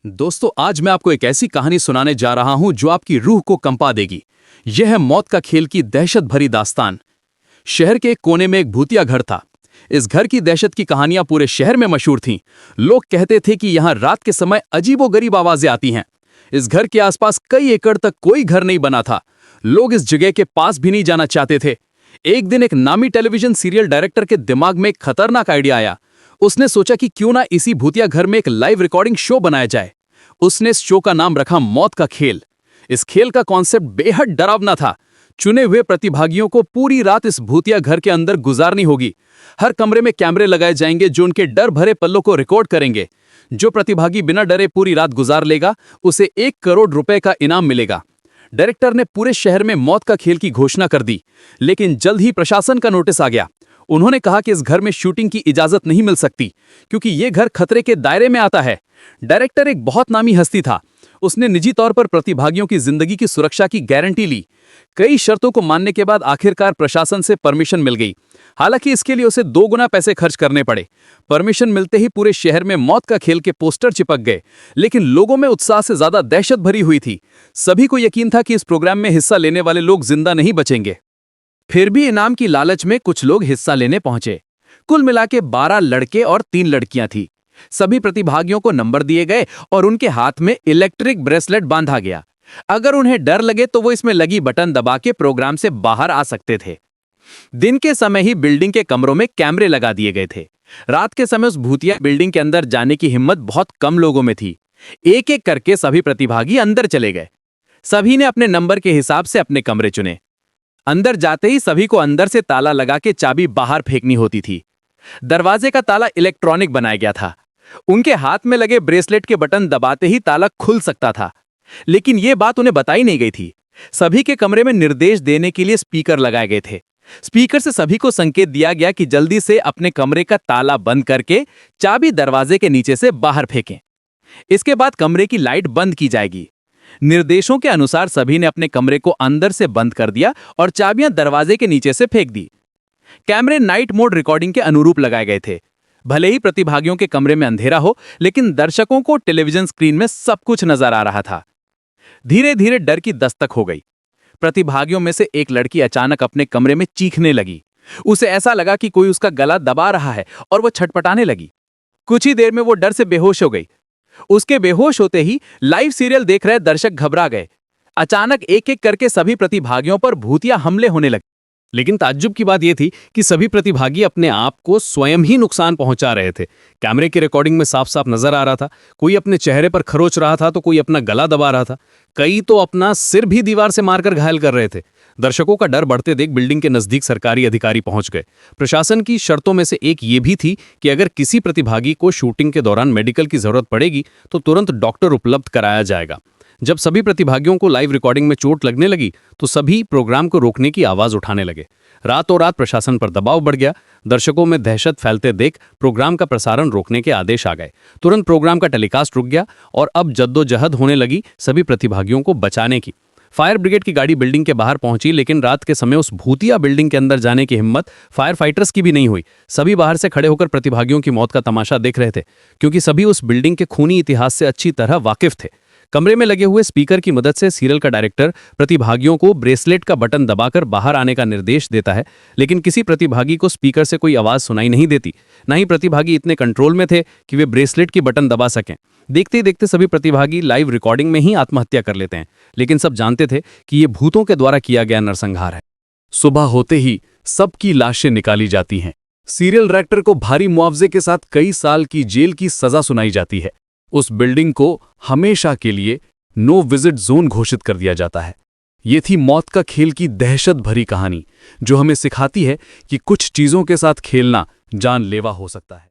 दोस्तों, आज मैं आपको एक ऐसी कहानी सुनाने जा रहा हूं जो आपकी रूह को कंपा देगी। यह है मौत का खेल की दहशत भरी दास्तान। शहर के एक कोने में एक भूतिया घर था। इस घर की दहशत की कहानियां पूरे शहर में मशहूर थीं। लोग कहते थे कि यहां रात के समय अजीबोगरीब आवाजें आती हैं। इस घर के आसपास कई एकड़ तक कोई घर नहीं बना था। लोग इस जगह के पास भी नहीं जाना चाहते थे। एक दिन एक नामी टेलीविजन सीरियल डायरेक्टर के दिमाग में एक खतरनाक आइडिया आया। उसने सोचा कि क्यों ना इसी भूतिया घर में एक लाइव रिकॉर्डिंग शो बनाया जाए। उसने इस शो का नाम रखा मौत का खेल। इस खेल का कॉन्सेप्ट बेहद डरावना था। चुने हुए प्रतिभागियों को पूरी रात इस भूतिया घर के अंदर गुजारनी होगी। हर कमरे में कैमरे लगाए जाएंगे जो उनके डर भरे पलों को रिकॉर्ड करेंगे। जो प्रतिभागी बिना डरे पूरी रात गुजार लेगा उसे 1 करोड़ रुपए का इनाम मिलेगा। डायरेक्टर ने पूरे शहर में मौत का खेल की घोषणा कर दी, लेकिन जल्द ही प्रशासन का नोटिस आ गया। उन्होंने कहा कि इस घर में शूटिंग की इजाजत नहीं मिल सकती क्योंकि यह घर खतरे के दायरे में आता है। डायरेक्टर एक बहुत नामी हस्ती था। उसने निजी तौर पर प्रतिभागियों की जिंदगी की सुरक्षा की गारंटी ली। कई शर्तों को मानने के बाद आखिरकार प्रशासन से परमिशन मिल गई। हालांकि इसके लिए उसे 2 गुना पैसे खर्च करने पड़े। परमिशन मिलते ही पूरे शहर में मौत का खेल के पोस्टर चिपक गए, लेकिन लोगों में उत्साह से ज्यादा दहशत भरी हुई थी। सभी को यकीन था कि इस प्रोग्राम में हिस्सा लेने वाले लोग जिंदा नहीं बचेंगे। फिर भी इनाम की लालच में कुछ लोग हिस्सा लेने पहुंचे। कुल मिलाके 12 लड़के और 3 लड़कियां थी। सभी प्रतिभागियों को नंबर दिए गए और उनके हाथ में इलेक्ट्रिक ब्रेसलेट बांधा गया। अगर उन्हें डर लगे तो वो इसमें लगी बटन दबा के प्रोग्राम से बाहर आ सकते थे। दिन के समय ही बिल्डिंग के कमरों में कैमरे लगा दिए गए थे। रात के समय उस भूतिया बिल्डिंग के अंदर जाने की हिम्मत बहुत कम लोगों में थी। एक एक करके सभी प्रतिभागी अंदर चले गए। सभी ने अपने नंबर के हिसाब से अपने कमरे चुने। अंदर जाते ही सभी को अंदर से ताला लगा के चाबी बाहर फेंकनी होती थी। दरवाजे का ताला इलेक्ट्रॉनिक बनाया गया था। उनके हाथ में लगे ब्रेसलेट के बटन दबाते ही ताला खुल सकता था, लेकिन यह बात उन्हें बताई नहीं गई थी। सभी के कमरे में निर्देश देने के लिए स्पीकर लगाए गए थे। स्पीकर से सभी को संकेत दिया गया कि जल्दी से अपने कमरे का ताला बंद करके चाबी दरवाजे के नीचे से बाहर फेंकें। इसके बाद कमरे की लाइट बंद की जाएगी। निर्देशों के अनुसार सभी ने अपने कमरे को अंदर से बंद कर दिया और चाबियां दरवाजे के नीचे से फेंक दी। कैमरे नाइट मोड रिकॉर्डिंग के अनुरूप लगाए गए थे। भले ही प्रतिभागियों के कमरे में अंधेरा हो, लेकिन दर्शकों को टेलीविजन स्क्रीन में सब कुछ नजर आ रहा था। धीरे धीरे डर की दस्तक हो गई। प्रतिभागियों में से एक लड़की अचानक अपने कमरे में चीखने लगी। उसे ऐसा लगा कि कोई उसका गला दबा रहा है और वो छटपटाने लगी। कुछ ही देर में वो डर से बेहोश हो गई। उसके बेहोश होते ही लाइव सीरियल देख रहे दर्शक घबरा गए। अचानक एक एक करके सभी प्रतिभागियों पर भूतिया हमले होने लगे। लेकिन ताज्जुब की बात यह थी कि सभी प्रतिभागी अपने आप को स्वयं ही नुकसान पहुंचा रहे थे। कैमरे की रिकॉर्डिंग में साफ साफ नजर आ रहा था, कोई अपने चेहरे पर खरोच रहा था तो कोई अपना गला दबा रहा था। कई तो अपना सिर भी दीवार से मारकर घायल कर रहे थे। दर्शकों का डर बढ़ते देख बिल्डिंग के नजदीक सरकारी अधिकारी पहुंच गए। प्रशासन की शर्तों में से एक ये भी थी कि अगर किसी प्रतिभागी को शूटिंग के दौरान मेडिकल की जरूरत पड़ेगी तो तुरंत डॉक्टर उपलब्ध कराया जाएगा। जब सभी प्रतिभागियों को लाइव रिकॉर्डिंग में चोट लगने लगी तो सभी प्रोग्राम को रोकने की आवाज उठाने लगे। रातों रात प्रशासन पर दबाव बढ़ गया। दर्शकों में दहशत फैलते देख प्रोग्राम का प्रसारण रोकने के आदेश आ गए। तुरंत प्रोग्राम का टेलीकास्ट रुक गया और अब जद्दोजहद होने लगी सभी प्रतिभागियों को बचाने की। फायर ब्रिगेड की गाड़ी बिल्डिंग के बाहर पहुंची, लेकिन रात के समय उस भूतिया बिल्डिंग के अंदर जाने की हिम्मत फायर फाइटर्स की भी नहीं हुई। सभी बाहर से खड़े होकर प्रतिभागियों की मौत का तमाशा देख रहे थे, क्योंकि सभी उस बिल्डिंग के खूनी इतिहास से अच्छी तरह वाकिफ थे। कमरे में लगे हुए स्पीकर की मदद से सीरियल का डायरेक्टर प्रतिभागियों को ब्रेसलेट का बटन दबाकर बाहर आने का निर्देश देता है, लेकिन किसी प्रतिभागी को स्पीकर से कोई आवाज सुनाई नहीं देती। न ही प्रतिभागी इतने कंट्रोल में थे कि वे ब्रेसलेट की बटन दबा सकें। देखते ही देखते सभी प्रतिभागी लाइव रिकॉर्डिंग में ही आत्महत्या कर लेते हैं, लेकिन सब जानते थे कि ये भूतों के द्वारा किया गया नरसंहार है। सुबह होते ही सबकी लाशें निकाली जाती हैं। सीरियल डायरेक्टर को भारी मुआवजे के साथ कई साल की जेल की सजा सुनाई जाती है। उस बिल्डिंग को हमेशा के लिए नो विजिट जोन घोषित कर दिया जाता है। ये थी मौत का खेल की दहशत भरी कहानी, जो हमें सिखाती है कि कुछ चीजों के साथ खेलना जानलेवा हो सकता है।